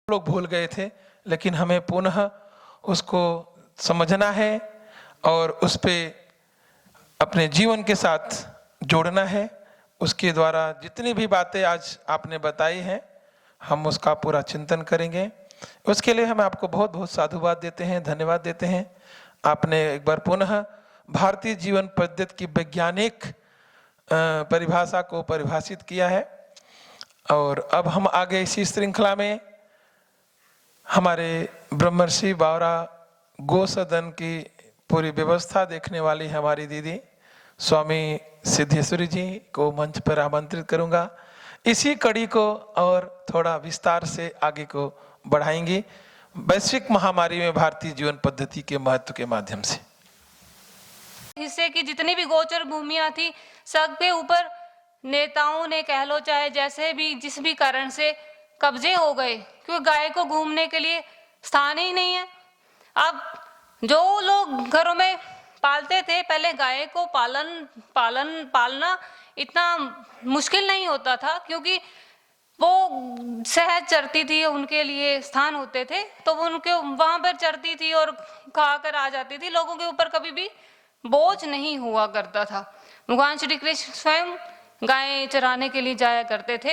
लोग भूल गए थे, लेकिन हमें पुनः उसको समझना है और उस पे अपने जीवन के साथ जोड़ना है। उसके द्वारा जितनी भी बातें आज आपने बताई हैं, हम उसका पूरा चिंतन करेंगे। उसके लिए हम आपको बहुत बहुत साधुवाद देते हैं, धन्यवाद देते हैं। आपने एक बार पुनः भारतीय जीवन पद्धति की वैज्ञानिक परिभाषा को परिभाषित किया है। और अब हम आगे इसी श्रृंखला में हमारे ब्रह्मर्षि बावरा गो सदन की पूरी व्यवस्था देखने वाली हमारी दीदी स्वामी सिद्धेश्वरी जी को मंच पर आमंत्रित करूंगा। इसी कड़ी को और थोड़ा विस्तार से आगे को बढ़ाएंगी वैश्विक महामारी में भारतीय जीवन पद्धति के महत्व के माध्यम से। हिस्से की जितनी भी गोचर भूमियां थी, सबके ऊपर नेताओं ने कह लो चाहे जैसे भी जिस भी कारण से कब्जे हो गए, क्योंकि गाय को घूमने के लिए स्थान ही नहीं है। अब जो लोग घरों में पालते थे, पहले गाय को पालना इतना मुश्किल नहीं होता था, क्योंकि वो सहज चरती थी, उनके लिए स्थान होते थे, तो वो उनके वहां पर चरती थी और खाकर आ जाती थी। लोगों के ऊपर कभी भी बोझ नहीं हुआ करता था। भगवान श्री कृष्ण स्वयं गायें चराने के लिए जाया करते थे।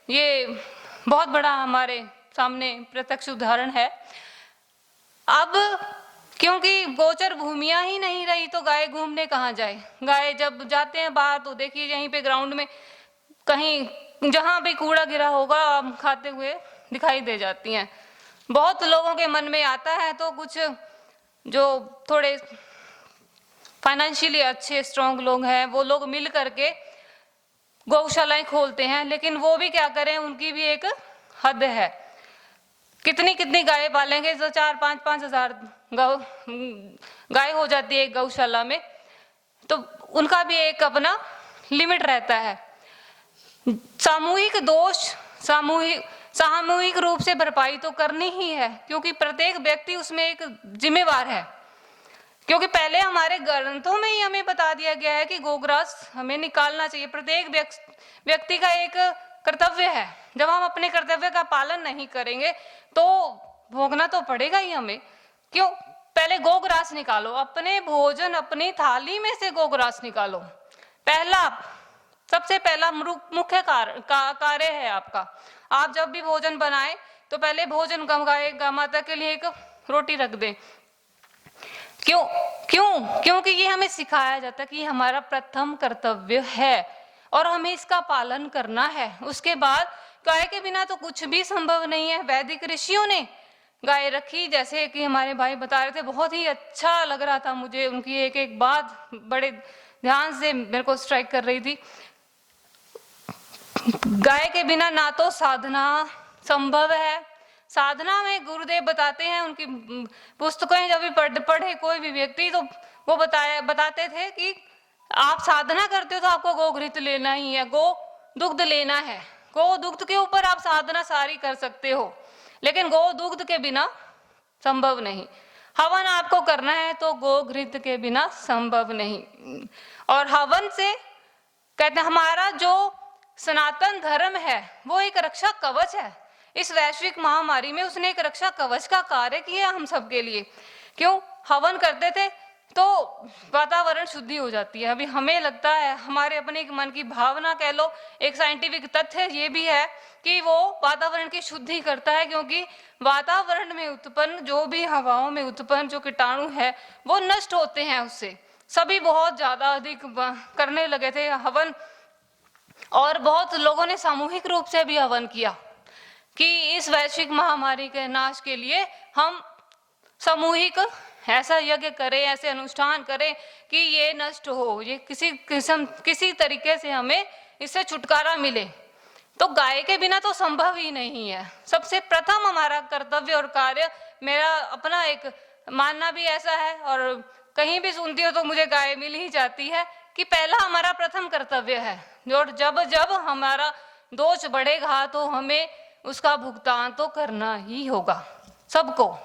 ये बहुत बड़ा हमारे सामने प्रत्यक्ष उदाहरण है। अब क्योंकि गोचर भूमियां ही नहीं रही, तो गाय घूमने कहाँ जाए। गाय जब जाते हैं बाहर, तो देखिए यहीं पे ग्राउंड में कहीं जहां भी कूड़ा गिरा होगा खाते हुए दिखाई दे जाती हैं। बहुत लोगों के मन में आता है, तो कुछ जो थोड़े फाइनेंशियली अच्छे स्ट्रॉन्ग लोग हैं, वो लोग मिल करके गौशालाएं खोलते हैं। लेकिन वो भी क्या करें, उनकी भी एक हद है। कितनी कितनी गाय पालेंगे, तो 4-5 हजार गाय हो जाती है एक गौशाला में, तो उनका भी एक अपना लिमिट रहता है। सामूहिक दोष सामूहिक रूप से भरपाई तो करनी ही है, क्योंकि प्रत्येक व्यक्ति उसमें एक जिम्मेवार है। क्योंकि पहले हमारे ग्रंथों में ही हमें बता दिया गया है कि गोग्रास हमें निकालना चाहिए। प्रत्येक व्यक्ति का एक कर्तव्य है। जब हम अपने कर्तव्य का पालन नहीं करेंगे तो भोगना तो पड़ेगा ही हमें। क्यों? पहले गोग्रास निकालो, अपने भोजन अपनी थाली में से गोग्रास निकालो। सबसे पहला मुख्य कार्य है आपका। आप जब भी भोजन बनाए तो पहले भोजन गौ माता के लिए एक रोटी रख दें। क्योंकि ये हमें सिखाया जाता है कि हमारा प्रथम कर्तव्य है और हमें इसका पालन करना है। उसके बाद गाय के बिना तो कुछ भी संभव नहीं है। वैदिक ऋषियों ने गाय रखी, जैसे कि हमारे भाई बता रहे थे, बहुत ही अच्छा लग रहा था मुझे। उनकी एक एक बात बड़े ध्यान से मेरे को स्ट्राइक कर रही थी। गाय के बिना ना तो साधना संभव है। साधना में गुरुदेव बताते हैं, उनकी पुस्तकें जब भी पढ़े कोई भी व्यक्ति, तो वो बताते थे कि आप साधना करते हो तो आपको गो घृत लेना ही है, गो दुग्ध लेना है। गो दुग्ध के ऊपर आप साधना सारी कर सकते हो, लेकिन गो दुग्ध के बिना संभव नहीं। हवन आपको करना है तो गो घृत के बिना संभव नहीं। और हवन से कहते हैं हमारा जो सनातन धर्म है वो एक रक्षा कवच है। इस वैश्विक महामारी में उसने एक रक्षा कवच का कार्य किया हम सबके लिए। क्यों? हवन करते थे तो वातावरण शुद्धि हो जाती है। अभी हमें लगता है, हमारे अपने मन की भावना कह लो, एक साइंटिफिक तथ्य ये भी है कि वो वातावरण की शुद्धि करता है, क्योंकि वातावरण में उत्पन्न जो भी हवाओं में उत्पन्न जो कीटाणु है वो नष्ट होते हैं उससे। सभी बहुत ज्यादा अधिक करने लगे थे हवन, और बहुत लोगों ने सामूहिक रूप से भी हवन किया कि इस वैश्विक महामारी के नाश के लिए हम सामूहिक ऐसा यज्ञ करें, ऐसे अनुष्ठान करें कि ये नष्ट हो, ये किसी तरीके से हमें इससे छुटकारा मिले। तो गाय के बिना तो संभव ही नहीं है। सबसे प्रथम हमारा कर्तव्य और कार्य, मेरा अपना एक मानना भी ऐसा है, और कहीं भी सुनती हो तो मुझे गाय मिल ही जाती है कि पहला हमारा प्रथम कर्तव्य है। और जब हमारा दोष बढ़ेगा तो हमें उसका भुगतान तो करना ही होगा, सबको।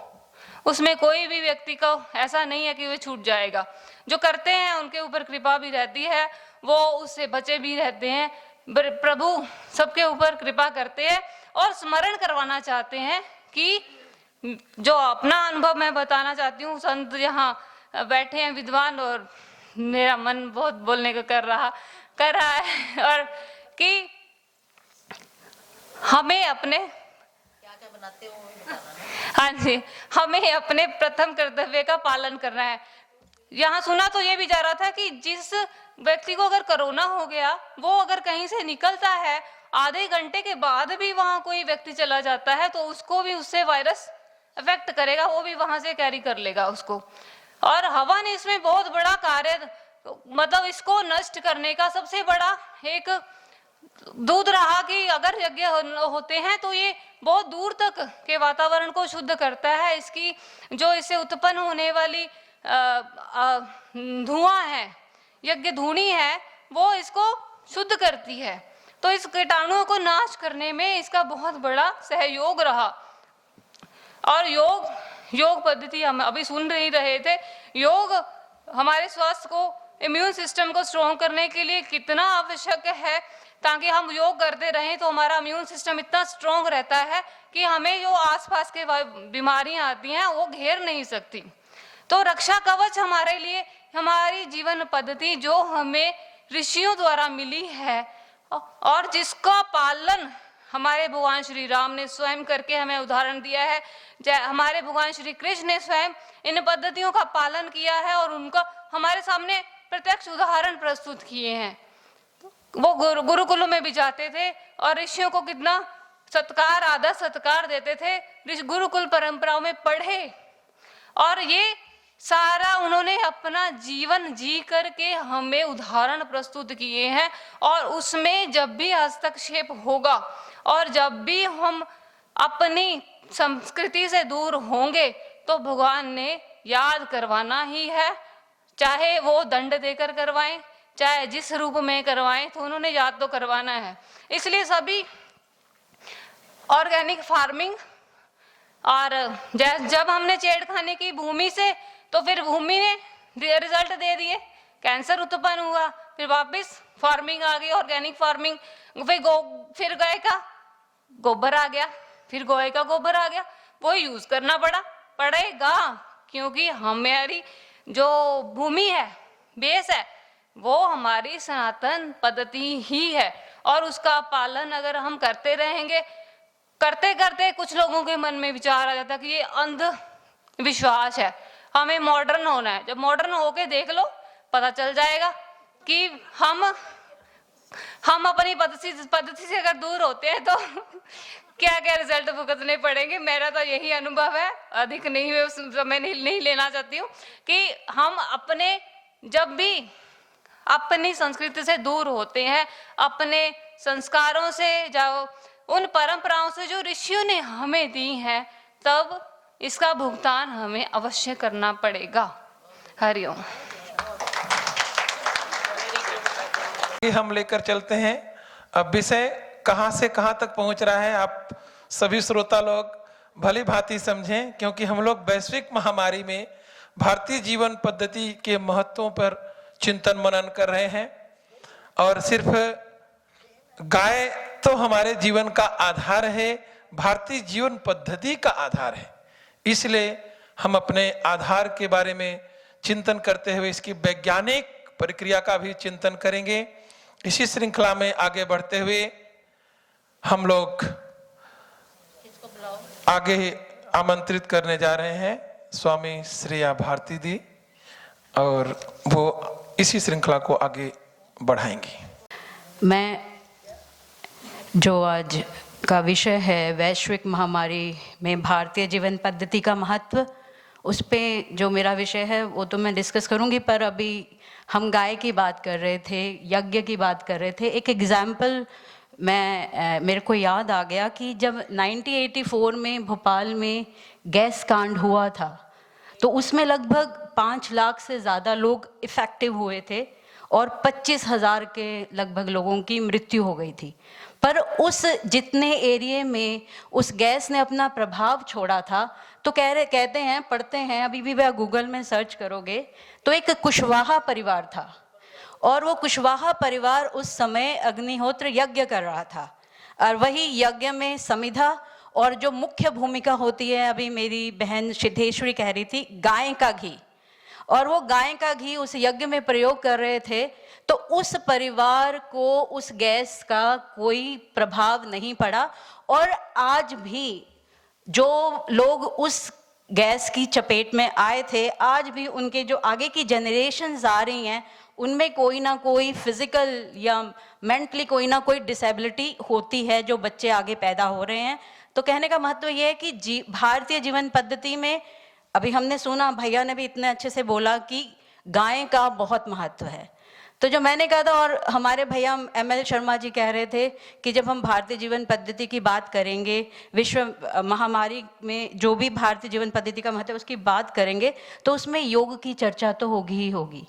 उसमें कोई भी व्यक्ति को ऐसा नहीं है कि वे छूट जाएगा। जो करते हैं उनके ऊपर कृपा भी रहती है, वो उससे बचे भी रहते हैं। प्रभु सबके ऊपर कृपा करते हैं और स्मरण करवाना चाहते हैं कि जो अपना अनुभव मैं बताना चाहती हूँ, संत यहाँ बैठे हैं विद्वान, और मेरा मन बहुत बोलने को कर रहा है, और कि हमें अपने क्या बनाते हो, हाँ जी, हमें अपने प्रथम कर्तव्य का पालन करना है। यहाँ सुना तो ये भी जा रहा था कि जिस व्यक्ति को अगर कोरोना हो गया, वो अगर कहीं से निकलता है, आधे घंटे के बाद भी वहां कोई व्यक्ति चला जाता है, तो उसको भी उससे वायरस अफेक्ट करेगा, वो भी वहां से कैरी कर लेगा उसको। और हवा ने इसमें बहुत बड़ा कार्य, मतलब इसको नष्ट करने का सबसे बड़ा एक दूध रहा कि अगर यज्ञ होते हैं तो ये बहुत दूर तक के वातावरण को शुद्ध करता है। इसकी जो इससे उत्पन्न होने वाली धुआं है, यज्ञ धूनी है, वो इसको शुद्ध करती है। तो इस कीटाणुओं को नाश करने में इसका बहुत बड़ा सहयोग रहा। और योग पद्धति हम अभी सुन नहीं रहे थे, योग हमारे स्वास्थ्य को, इम्यून सिस्टम को स्ट्रॉन्ग करने के लिए कितना आवश्यक है, ताकि हम योग करते रहें तो हमारा इम्यून सिस्टम इतना स्ट्रॉन्ग रहता है कि हमें जो आसपास के बीमारियां आती हैं वो घेर नहीं सकती। तो रक्षा कवच हमारे लिए हमारी जीवन पद्धति जो हमें ऋषियों द्वारा मिली है, और जिसका पालन हमारे भगवान श्री राम ने स्वयं करके हमें उदाहरण दिया है, हमारे भगवान श्री कृष्ण ने स्वयं इन पद्धतियों का पालन किया है और उनका हमारे सामने प्रत्यक्ष उदाहरण प्रस्तुत किए हैं। वो गुरुकुलों में भी जाते थे और ऋषियों को कितना सत्कार, आदर सत्कार देते थे, गुरुकुल परंपराओं में पढ़े, और ये सारा उन्होंने अपना जीवन जी करके हमें उदाहरण प्रस्तुत किए हैं। और उसमें जब भी हस्तक्षेप होगा और जब भी हम अपनी संस्कृति से दूर होंगे तो भगवान ने याद करवाना ही है, चाहे वो दंड देकर करवाएं, चाहे जिस रूप में करवाएं, तो उन्होंने याद तो करवाना है। इसलिए सभी ऑर्गेनिक फार्मिंग, और जब हमने छेड़खानी की भूमि से, तो फिर भूमि ने रिजल्ट दे दिए, कैंसर उत्पन्न हुआ, फिर वापस फार्मिंग आ गई, ऑर्गेनिक फार्मिंग, फिर गाय का गोबर आ गया, फिर गाय का गोबर आ गया, वो यूज करना पड़ेगा, क्योंकि हमारी जो भूमि है, बेस है, वो हमारी सनातन पद्धति ही है। और उसका पालन अगर हम करते रहेंगे, करते करते कुछ लोगों के मन में विचार आ जाता है कि ये अंधविश्वास है, हमें मॉडर्न होना है। जब मॉडर्न होके देख लो, पता चल जाएगा कि हम अपनी पद्धति से अगर दूर होते हैं तो क्या क्या रिजल्ट भुगतने पड़ेंगे। मेरा तो यही अनुभव है, अधिक नहीं हुए समय नहीं लेना चाहती हूँ, कि हम जब भी अपनी संस्कृति से दूर होते हैं, अपने संस्कारों से, जाओ उन परंपराओं से जो ऋषियों ने हमें दी हैं, तब इसका भुगतान हमें अवश्य करना पड़ेगा। हरिओम। हम लेकर चलते हैं। अब विषय कहां से कहां तक पहुंच रहा है, आप सभी श्रोता लोग भली भांति समझें, क्योंकि हम लोग वैश्विक महामारी में भारतीय जीवन पद्धति के महत्वों पर चिंतन मनन कर रहे हैं। और सिर्फ गाय तो हमारे जीवन का आधार है, भारतीय जीवन पद्धति का आधार है, इसलिए हम अपने आधार के बारे में चिंतन करते हुए इसकी वैज्ञानिक प्रक्रिया का भी चिंतन करेंगे। इसी श्रृंखला में आगे बढ़ते हुए हम लोग आगे आमंत्रित करने जा रहे हैं स्वामी श्रेया भारती दी, और वो इसी श्रृंखला को आगे बढ़ाएंगी। मैं जो आज का विषय है वैश्विक महामारी में भारतीय जीवन पद्धति का महत्व, उस पे जो मेरा विषय है वो तो मैं डिस्कस करूंगी, पर अभी हम गाय की बात कर रहे थे, यज्ञ की बात कर रहे थे। एक एग्जाम्पल मेरे को याद आ गया कि जब 1984 में भोपाल में गैस कांड हुआ था, तो उसमें लगभग 5 लाख से ज़्यादा लोग इफ़ेक्टिव हुए थे और 25,000 के लगभग लोगों की मृत्यु हो गई थी। पर उस जितने एरिया में उस गैस ने अपना प्रभाव छोड़ा था, तो कहते हैं, पढ़ते हैं, अभी भी वह गूगल में सर्च करोगे तो एक कुशवाहा परिवार था, और वो कुशवाहा परिवार उस समय अग्निहोत्र यज्ञ कर रहा था, और वही यज्ञ में समिधा और जो मुख्य भूमिका होती है, अभी मेरी बहन सिद्धेश्वरी कह रही थी, गाय का घी, और वो गाय का घी उस यज्ञ में प्रयोग कर रहे थे, तो उस परिवार को उस गैस का कोई प्रभाव नहीं पड़ा। और आज भी जो लोग उस गैस की चपेट में आए थे, आज भी उनके जो आगे की जनरेशन्स आ रही हैं, उनमें कोई ना कोई फिजिकल या मेंटली कोई ना कोई डिसेबिलिटी होती है, जो बच्चे आगे पैदा हो रहे हैं। तो कहने का महत्व ये है कि भारतीय जीवन पद्धति में, अभी हमने सुना, भैया ने भी इतने अच्छे से बोला कि गाय का बहुत महत्व है। तो जो मैंने कहा था, और हमारे भैया ML शर्मा जी कह रहे थे कि जब हम भारतीय जीवन पद्धति की बात करेंगे, विश्व महामारी में जो भी भारतीय जीवन पद्धति का महत्व है उसकी बात करेंगे, तो उसमें योग की चर्चा तो होगी ही होगी।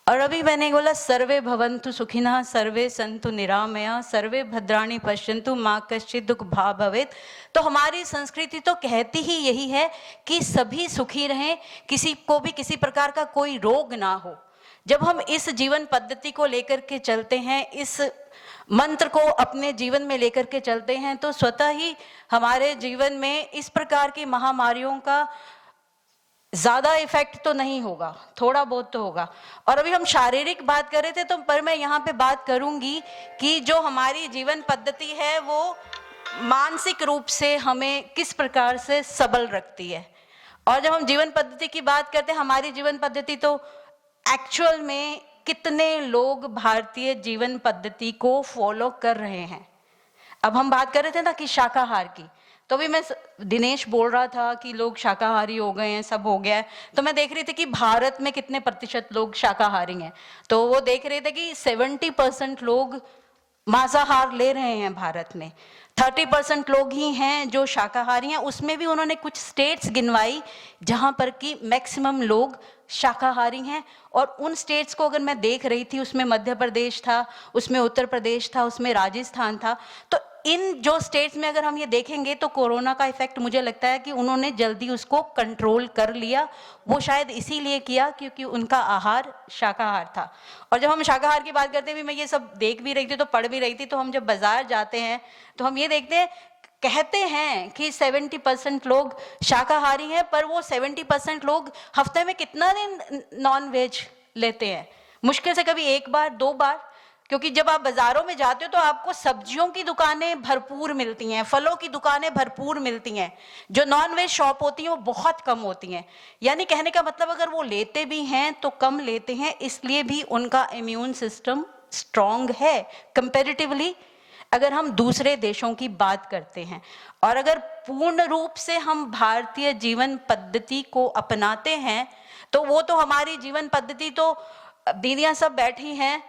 और अभी मैंने बोला, सर्वे भवन्तु सुखिनः, सर्वे सन्तु निरामया, सर्वे भद्राणि पश्यन्तु, मा कश्चित् दुःख भाग् भवेत्। तो हमारी संस्कृति तो कहती ही यही है कि सभी सुखी रहें, किसी को भी किसी प्रकार का कोई रोग ना हो। जब हम इस जीवन पद्धति को लेकर के चलते हैं, इस मंत्र को अपने जीवन में लेकर के चलते हैं, तो स्वतः ही हमारे जीवन में इस प्रकार की महामारियों का ज्यादा इफेक्ट तो नहीं होगा, थोड़ा बहुत तो होगा। और अभी हम शारीरिक बात कर रहे थे, तो पर मैं यहाँ पे बात करूंगी कि जो हमारी जीवन पद्धति है वो मानसिक रूप से हमें किस प्रकार से सबल रखती है। और जब हम जीवन पद्धति की बात करते हैं, हमारी जीवन पद्धति तो एक्चुअल में कितने लोग भारतीय जीवन पद्धति को फॉलो कर रहे हैं। अब हम बात कर रहे थे ना कि शाकाहार की, तो भी मैं, दिनेश बोल रहा था कि लोग शाकाहारी हो गए हैं, सब हो गया है, तो मैं देख रही थी कि भारत में कितने प्रतिशत लोग शाकाहारी हैं। तो वो देख रहे थे कि 70% लोग मांसाहार ले रहे हैं भारत में, 30% लोग ही हैं जो शाकाहारी हैं। उसमें भी उन्होंने कुछ स्टेट्स गिनवाई जहां पर कि मैक्सिमम लोग शाकाहारी हैं। और उन स्टेट्स को अगर मैं देख रही थी, उसमें मध्य प्रदेश था, उसमें उत्तर प्रदेश था, उसमें राजस्थान था। तो इन जो स्टेट्स में अगर हम ये देखेंगे तो कोरोना का इफेक्ट मुझे लगता है कि उन्होंने जल्दी उसको कंट्रोल कर लिया। वो शायद इसीलिए किया क्योंकि उनका आहार शाकाहार था। और जब हम शाकाहार की बात करते हैं, मैं ये सब देख भी रही थी तो पढ़ भी रही थी, तो हम जब बाजार जाते हैं तो हम ये देखते हैं, कहते हैं कि 70% लोग शाकाहारी हैं, पर वो 70% लोग हफ्ते में कितना दिन नॉन वेज लेते हैं? मुश्किल से कभी 1 बार 2 बार। क्योंकि जब आप बाजारों में जाते हो तो आपको सब्जियों की दुकानें भरपूर मिलती हैं, फलों की दुकानें भरपूर मिलती हैं, जो नॉन वेज शॉप होती हैं वो बहुत कम होती हैं। यानी कहने का मतलब, अगर वो लेते भी हैं तो कम लेते हैं, इसलिए भी उनका इम्यून सिस्टम स्ट्रांग है कंपैरेटिवली, अगर हम दूसरे देशों की बात करते हैं। और अगर पूर्ण रूप से हम भारतीय जीवन पद्धति को अपनाते हैं, तो वो तो हमारी जीवन पद्धति तो दीदियां सब बैठी हैं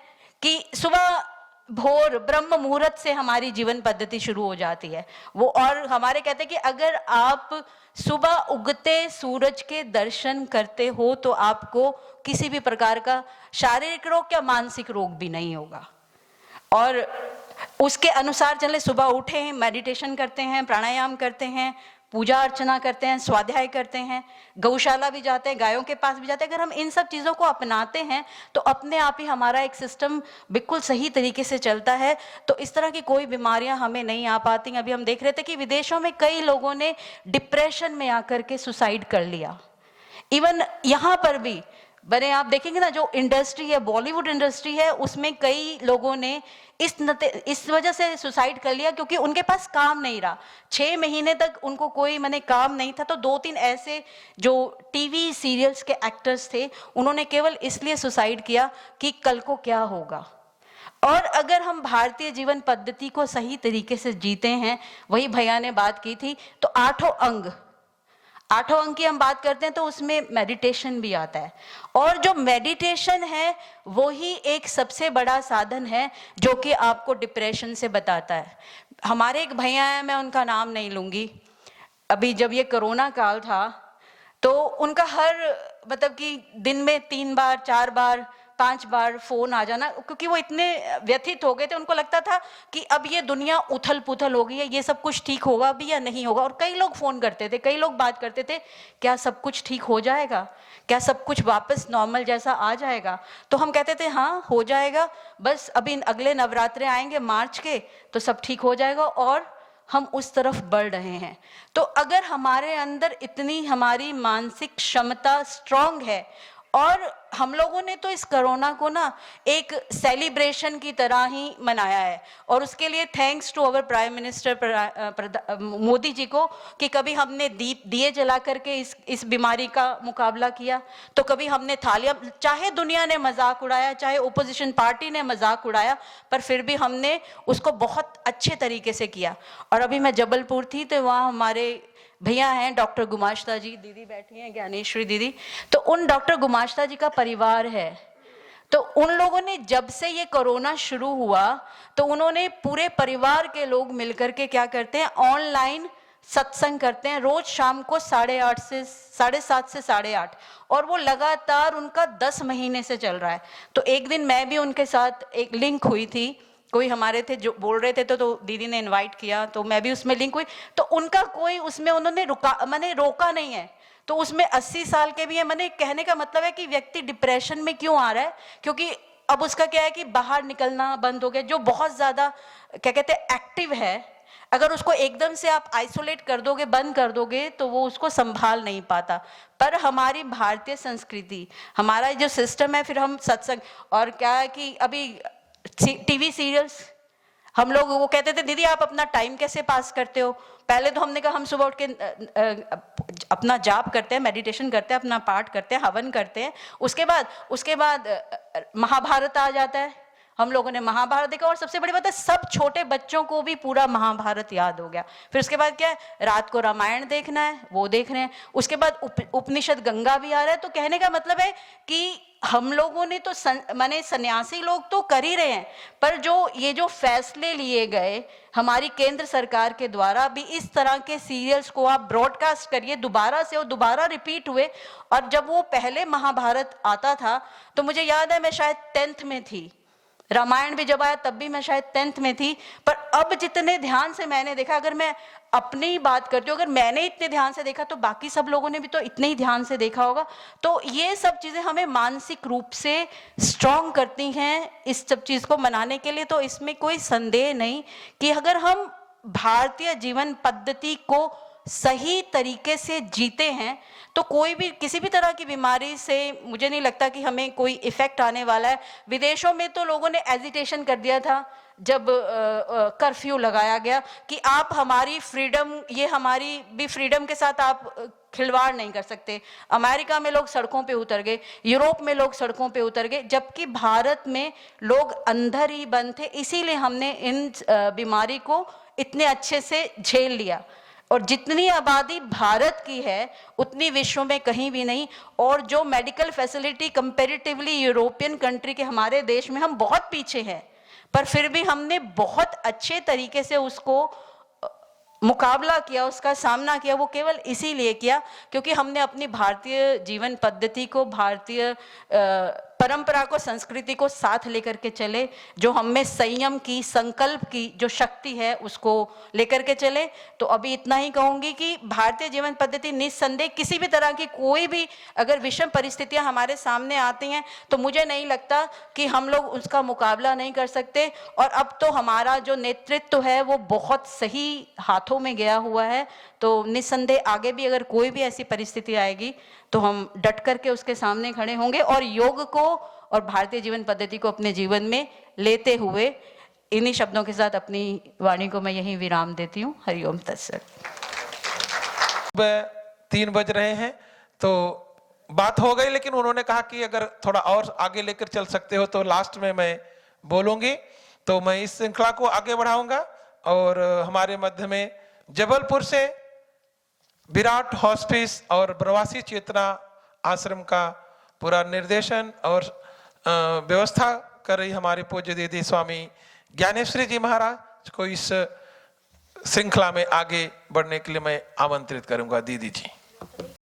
कि सुबह भोर ब्रह्म मुहूर्त से हमारी जीवन पद्धति शुरू हो जाती है वो। और हमारे कहते हैं कि अगर आप सुबह उगते सूरज के दर्शन करते हो तो आपको किसी भी प्रकार का शारीरिक रोग या मानसिक रोग भी नहीं होगा। और उसके अनुसार चले, सुबह उठे, मेडिटेशन करते हैं, प्राणायाम करते हैं, पूजा अर्चना करते हैं, स्वाध्याय करते हैं, गौशाला भी जाते हैं, गायों के पास भी जाते हैं। अगर हम इन सब चीज़ों को अपनाते हैं तो अपने आप ही हमारा एक सिस्टम बिल्कुल सही तरीके से चलता है, तो इस तरह की कोई बीमारियां हमें नहीं आ पाती। अभी हम देख रहे थे कि विदेशों में कई लोगों ने डिप्रेशन में आकर के सुसाइड कर लिया। इवन यहाँ पर भी बने, आप देखेंगे ना, जो इंडस्ट्री है, बॉलीवुड इंडस्ट्री है, उसमें कई लोगों ने इस वजह से सुसाइड कर लिया क्योंकि उनके पास काम नहीं रहा। 6 महीने तक उनको कोई काम नहीं था। तो 2-3 ऐसे जो टीवी सीरियल्स के एक्टर्स थे, उन्होंने केवल इसलिए सुसाइड किया कि कल को क्या होगा। और अगर हम भारतीय जीवन पद्धति को सही तरीके से जीते हैं, वही भैया ने बात की थी, तो 8 अंग की हम बात करते हैं तो उसमें मेडिटेशन भी आता है। और जो मेडिटेशन है वो ही एक सबसे बड़ा साधन है जो कि आपको डिप्रेशन से बताता है। हमारे एक भैया हैं, मैं उनका नाम नहीं लूँगी, अभी जब ये कोरोना काल था तो उनका मतलब कि दिन में 3 बार 4 बार 5 बार फोन आ जाना, क्योंकि वो इतने व्यथित हो गए थे। उनको लगता था कि अब ये दुनिया उथल पुथल हो गई है, ये सब कुछ ठीक होगा भी या नहीं होगा। और कई लोग फोन करते थे, कई लोग बात करते थे, क्या सब कुछ ठीक हो जाएगा, क्या सब कुछ वापस नॉर्मल जैसा आ जाएगा। तो हम कहते थे हाँ हो जाएगा, बस अभी अगले नवरात्रे आएंगे मार्च के, तो सब ठीक हो जाएगा। और हम उस तरफ बढ़ रहे हैं। तो अगर हमारे अंदर इतनी हमारी मानसिक क्षमता स्ट्रांग है, और हम लोगों ने तो इस कोरोना को ना एक सेलिब्रेशन की तरह ही मनाया है, और उसके लिए thanks to our prime minister Modi ji को कि कभी हमने दिए जला करके इस बीमारी का मुकाबला किया, तो कभी हमने थालियां, चाहे दुनिया ने मजाक उड़ाया, चाहे ओपोजिशन पार्टी ने मजाक उड़ाया, पर फिर भी हमने उसको बहुत अच्छे तरीके से किया। और अभी मैं जबलपुर थी तो वहाँ हमारे भैया हैं डॉक्टर गुमाश्ता जी, दीदी बैठी हैं ज्ञानेश्वरी दीदी, तो उन डॉक्टर गुमाश्ता जी का परिवार है। तो उन लोगों ने जब से ये कोरोना शुरू हुआ तो उन्होंने पूरे परिवार के लोग मिलकर के क्या करते हैं, ऑनलाइन सत्संग करते हैं रोज शाम को 7:30 से 8:30, और वो लगातार उनका 10 महीने से चल रहा है। तो एक दिन मैं भी उनके साथ एक लिंक हुई थी, कोई हमारे थे जो बोल रहे थे तो दीदी ने इनवाइट किया, तो मैं भी उसमें लिंक हुई। तो उनका कोई उसमें उन्होंने रोका नहीं है। तो उसमें 80 साल के भी है। मैंने कहने का मतलब है कि व्यक्ति डिप्रेशन में क्यों आ रहा है, क्योंकि अब उसका क्या है कि बाहर निकलना बंद हो गया। जो बहुत ज्यादा क्या कहते हैं एक्टिव है, अगर उसको एकदम से आप आइसोलेट कर दोगे, बंद कर दोगे, तो वो उसको संभाल नहीं पाता। पर हमारी भारतीय संस्कृति, हमारा जो सिस्टम है, फिर हम सत्संग, और क्या है कि अभी टीवी सीरियल्स, हम लोग वो कहते थे दीदी आप अपना टाइम कैसे पास करते हो। पहले तो हमने कहा हम सुबह उठ के अपना जाप करते हैं, मेडिटेशन करते हैं, अपना पाठ करते हैं, हवन करते हैं। उसके बाद महाभारत आ जाता है, हम लोगों ने महाभारत देखा, और सबसे बड़ी बात है सब छोटे बच्चों को भी पूरा महाभारत याद हो गया। फिर उसके बाद क्या है, रात को रामायण देखना है, वो देख रहे हैं। उसके बाद उपनिषद गंगा भी आ रहा है। तो कहने का मतलब है कि हम लोगों ने तो माने सन्यासी लोग तो कर ही रहे हैं, पर जो फैसले लिए गए हमारी केंद्र सरकार के द्वारा भी, इस तरह के सीरियल्स को आप ब्रॉडकास्ट करिए दोबारा से, और दोबारा रिपीट हुए। और जब वो पहले महाभारत आता था तो मुझे याद है मैं शायद 10th में थी, रामायण भी जब आया तब भी मैं शायद 10th में थी। पर अब जितने ध्यान से मैंने देखा, अगर मैं अपनी ही बात करती हूँ, अगर मैंने इतने ध्यान से देखा तो बाकी सब लोगों ने भी तो इतने ही ध्यान से देखा होगा। तो ये सब चीजें हमें मानसिक रूप से स्ट्रांग करती हैं इस सब चीज को मनाने के लिए। तो इसमें कोई संदेह नहीं कि अगर हम भारतीय जीवन पद्धति को सही तरीके से जीते हैं तो कोई भी किसी भी तरह की बीमारी से मुझे नहीं लगता कि हमें कोई इफेक्ट आने वाला है। विदेशों में तो लोगों ने एजिटेशन कर दिया था जब कर्फ्यू लगाया गया कि आप हमारी फ्रीडम, ये हमारी भी फ्रीडम के साथ आप खिलवाड़ नहीं कर सकते। अमेरिका में लोग सड़कों पे उतर गए, यूरोप में लोग सड़कों पे उतर गए, जबकि भारत में लोग अंदर ही बंद थे। इसीलिए हमने इन बीमारी को इतने अच्छे से झेल लिया। और जितनी आबादी भारत की है उतनी विश्व में कहीं भी नहीं। और जो medical facility comparatively European country के हमारे देश में हम बहुत पीछे हैं, पर फिर भी हमने बहुत अच्छे तरीके से उसको मुकाबला किया, उसका सामना किया। वो केवल इसीलिए किया क्योंकि हमने अपनी भारतीय जीवन पद्धति को, भारतीय परंपरा को, संस्कृति को साथ लेकर के चले, जो हमें संयम की, संकल्प की जो शक्ति है उसको लेकर के चले। तो अभी इतना ही कहूंगी कि भारतीय जीवन पद्धति निस्संदेह किसी भी तरह की कोई भी अगर विषम परिस्थितियां हमारे सामने आती हैं तो मुझे नहीं लगता कि हम लोग उसका मुकाबला नहीं कर सकते। और अब तो हमारा जो नेतृत्व है वो बहुत सही हाथों में गया हुआ है। तो निस्संदेह आगे भी अगर कोई भी ऐसी परिस्थिति आएगी तो हम डट करके उसके सामने खड़े होंगे और योग को और भारतीय जीवन पद्धति को अपने जीवन में लेते हुए इन्हीं शब्दों के साथ अपनी वाणी को मैं यहीं विराम देती हूँ। हरिओम तत्सत। 3 बज रहे हैं तो बात हो गई, लेकिन उन्होंने कहा कि अगर थोड़ा और आगे लेकर चल सकते हो तो लास्ट में मैं बोलूंगी। तो मैं इस श्रृंखला को आगे बढ़ाऊंगा और हमारे मध्य में जबलपुर से विराट हॉस्पिस और प्रवासी चेतना आश्रम का पूरा निर्देशन और व्यवस्था कर रही हमारे पूज्य दीदी स्वामी ज्ञानेश्वरी जी महाराज को इस श्रृंखला में आगे बढ़ने के लिए मैं आमंत्रित करूंगा। दीदी जी।